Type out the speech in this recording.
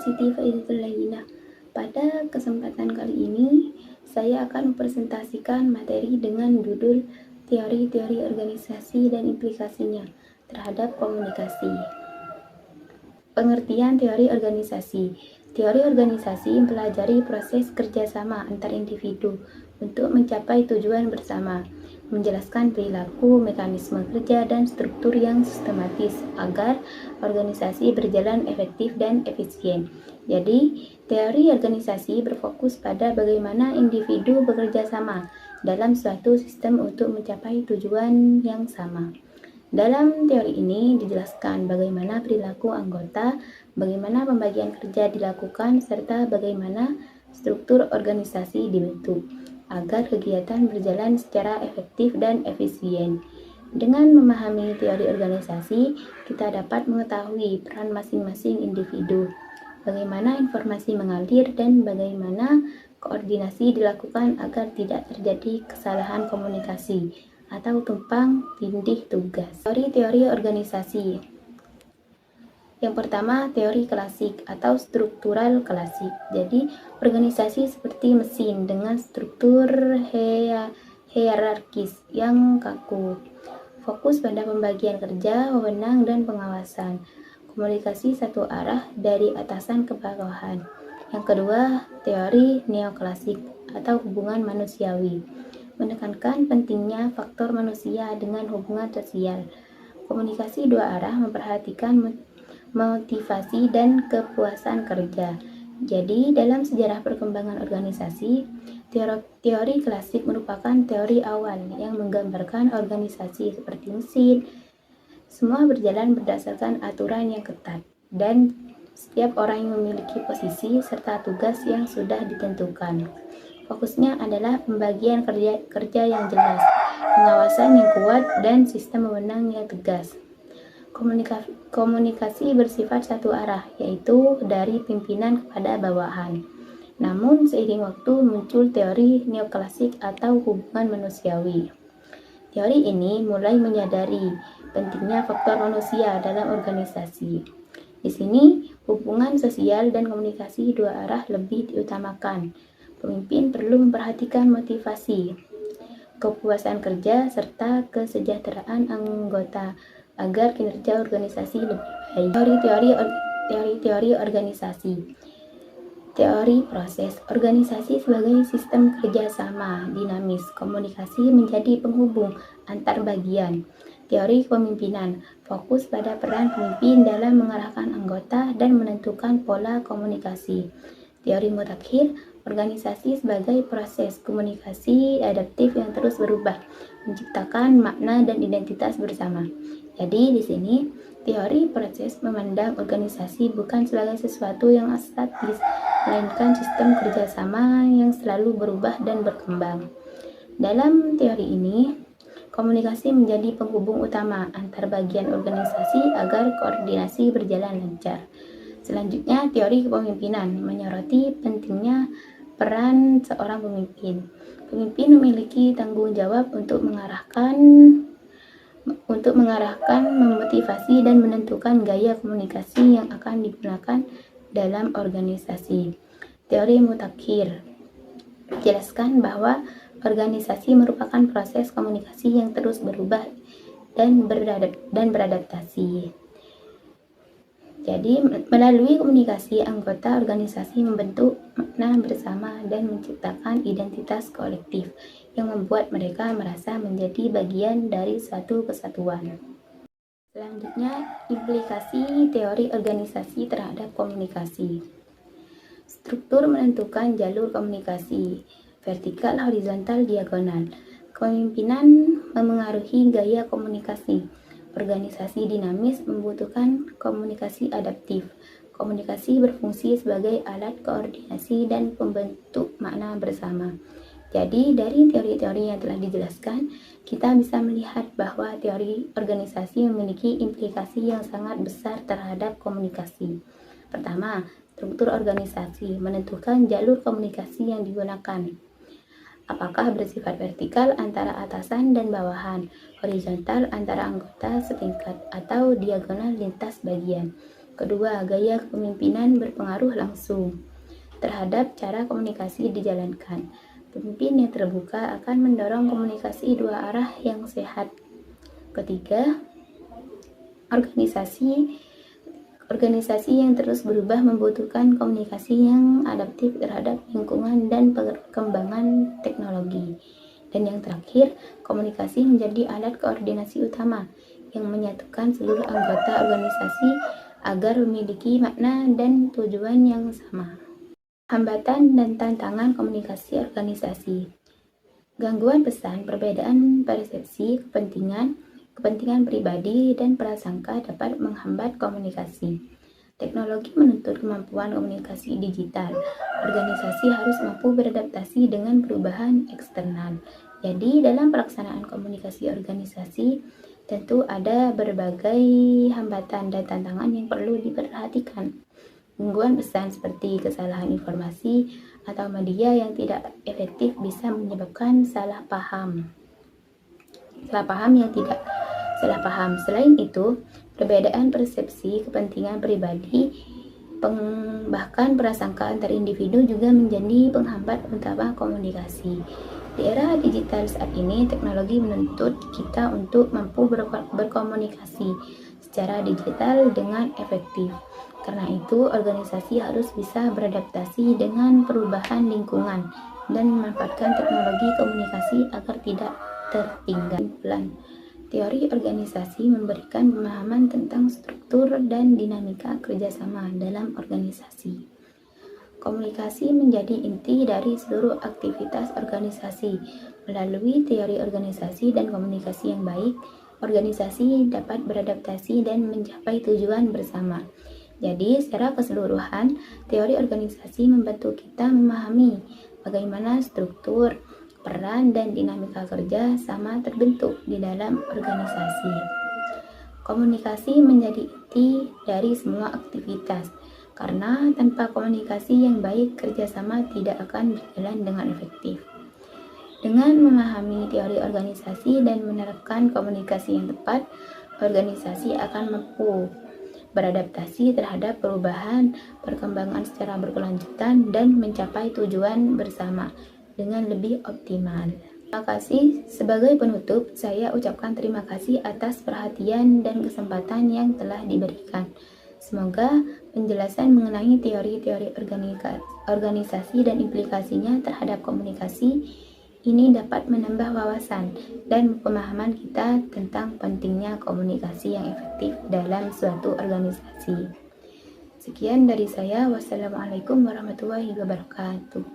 Siti Faizatul Layyinah. Pada kesempatan kali ini, saya akan mempresentasikan materi dengan judul Teori-teori organisasi dan implikasinya terhadap komunikasi. Pengertian teori organisasi. Teori organisasi mempelajari proses kerjasama antar individu untuk mencapai tujuan bersama, menjelaskan perilaku, mekanisme kerja, dan struktur yang sistematis agar organisasi berjalan efektif dan efisien. Jadi, teori organisasi berfokus pada bagaimana individu bekerja sama dalam suatu sistem untuk mencapai tujuan yang sama. Dalam teori ini dijelaskan bagaimana perilaku anggota, bagaimana pembagian kerja dilakukan, serta bagaimana struktur organisasi dibentuk agar kegiatan berjalan secara efektif dan efisien. Dengan memahami teori organisasi, kita dapat mengetahui peran masing-masing individu, bagaimana informasi mengalir, dan bagaimana koordinasi dilakukan agar tidak terjadi kesalahan komunikasi atau tumpang tindih tugas. Teori-teori organisasi. Yang pertama, teori klasik atau struktural klasik. Jadi, organisasi seperti mesin dengan struktur hierarkis yang kaku. Fokus pada pembagian kerja, wewenang, dan pengawasan. Komunikasi satu arah dari atasan ke bawahan. Yang kedua, teori neoklasik atau hubungan manusiawi. Menekankan pentingnya faktor manusia dengan hubungan sosial. Komunikasi dua arah memperhatikan motivasi dan kepuasan kerja. Jadi, dalam sejarah perkembangan organisasi, teori klasik merupakan teori awal yang menggambarkan organisasi seperti mesin. Semua berjalan berdasarkan aturan yang ketat, dan setiap orang yang memiliki posisi serta tugas yang sudah ditentukan. Fokusnya adalah pembagian kerja yang jelas, pengawasan yang kuat, dan sistem wewenang yang tegas. Komunikasi bersifat satu arah, yaitu dari pimpinan kepada bawahan. Namun, seiring waktu muncul teori neoklasik atau hubungan manusiawi. Teori ini mulai menyadari pentingnya faktor manusia dalam organisasi. Di sini, hubungan sosial dan komunikasi dua arah lebih diutamakan. Pemimpin perlu memperhatikan motivasi, kepuasan kerja, serta kesejahteraan anggota agar kinerja organisasi lebih baik. Teori-teori organisasi. Teori proses. Organisasi sebagai sistem kerjasama dinamis. Komunikasi menjadi penghubung antar bagian. Teori kepemimpinan. Fokus pada peran pemimpin dalam mengarahkan anggota dan menentukan pola komunikasi. Teori mutakhir. Organisasi sebagai proses komunikasi adaptif yang terus berubah, menciptakan makna dan identitas bersama. Jadi di sini teori proses memandang organisasi bukan sebagai sesuatu yang statis, melainkan sistem kerjasama yang selalu berubah dan berkembang. Dalam teori ini, komunikasi menjadi penghubung utama antar bagian organisasi agar koordinasi berjalan lancar. Selanjutnya, teori kepemimpinan menyoroti pentingnya peran seorang pemimpin. Pemimpin memiliki tanggung jawab untuk mengarahkan, memotivasi, dan menentukan gaya komunikasi yang akan digunakan dalam organisasi. Teori mutakhir menjelaskan bahwa organisasi merupakan proses komunikasi yang terus berubah dan beradaptasi. Jadi, melalui komunikasi, anggota organisasi membentuk makna bersama dan menciptakan identitas kolektif yang membuat mereka merasa menjadi bagian dari suatu kesatuan. Selanjutnya, implikasi teori organisasi terhadap komunikasi. Struktur menentukan jalur komunikasi, vertikal, horizontal, diagonal. Kepemimpinan memengaruhi gaya komunikasi. Organisasi dinamis membutuhkan komunikasi adaptif. Komunikasi berfungsi sebagai alat koordinasi dan pembentuk makna bersama. Jadi, dari teori-teori yang telah dijelaskan, kita bisa melihat bahwa teori organisasi memiliki implikasi yang sangat besar terhadap komunikasi. Pertama, struktur organisasi menentukan jalur komunikasi yang digunakan. Apakah bersifat vertikal antara atasan dan bawahan, horizontal antara anggota setingkat, atau diagonal lintas bagian. Kedua, gaya kepemimpinan berpengaruh langsung terhadap cara komunikasi dijalankan. Pemimpin yang terbuka akan mendorong komunikasi dua arah yang sehat. Ketiga, organisasi yang terus berubah membutuhkan komunikasi yang adaptif terhadap lingkungan dan perkembangan teknologi. Dan yang terakhir, komunikasi menjadi alat koordinasi utama yang menyatukan seluruh anggota organisasi agar memiliki makna dan tujuan yang sama. Hambatan dan tantangan komunikasi organisasi. Gangguan pesan, perbedaan persepsi, kepentingan pribadi, dan prasangka dapat menghambat komunikasi. Teknologi menuntut kemampuan komunikasi digital. Organisasi harus mampu beradaptasi dengan perubahan eksternal. Jadi, dalam pelaksanaan komunikasi organisasi, tentu ada berbagai hambatan dan tantangan yang perlu diperhatikan. Gangguan pesan seperti kesalahan informasi atau media yang tidak efektif bisa menyebabkan salah paham. Selain itu, perbedaan persepsi, kepentingan pribadi, bahkan prasangka antar individu juga menjadi penghambat utama komunikasi. Di era digital saat ini, teknologi menuntut kita untuk mampu berkomunikasi secara digital dengan efektif. Karena itu, organisasi harus bisa beradaptasi dengan perubahan lingkungan dan memanfaatkan teknologi komunikasi agar tidak tertinggal. Teori organisasi memberikan pemahaman tentang struktur dan dinamika kerjasama dalam organisasi. Komunikasi menjadi inti dari seluruh aktivitas organisasi. Melalui teori organisasi dan komunikasi yang baik, organisasi dapat beradaptasi dan mencapai tujuan bersama. Jadi, secara keseluruhan, teori organisasi membantu kita memahami bagaimana struktur, peran, dan dinamika kerja sama terbentuk di dalam organisasi. Komunikasi menjadi inti dari semua aktivitas, karena tanpa komunikasi yang baik, kerjasama tidak akan berjalan dengan efektif. Dengan memahami teori organisasi dan menerapkan komunikasi yang tepat, organisasi akan mampu beradaptasi terhadap perubahan, perkembangan secara berkelanjutan, dan mencapai tujuan bersama dengan lebih optimal. Terima kasih. Sebagai penutup, saya ucapkan terima kasih atas perhatian dan kesempatan yang telah diberikan. Semoga penjelasan mengenai teori-teori organisasi dan implikasinya terhadap komunikasi ini dapat menambah wawasan dan pemahaman kita tentang pentingnya komunikasi yang efektif dalam suatu organisasi. Sekian dari saya. Wassalamualaikum warahmatullahi wabarakatuh.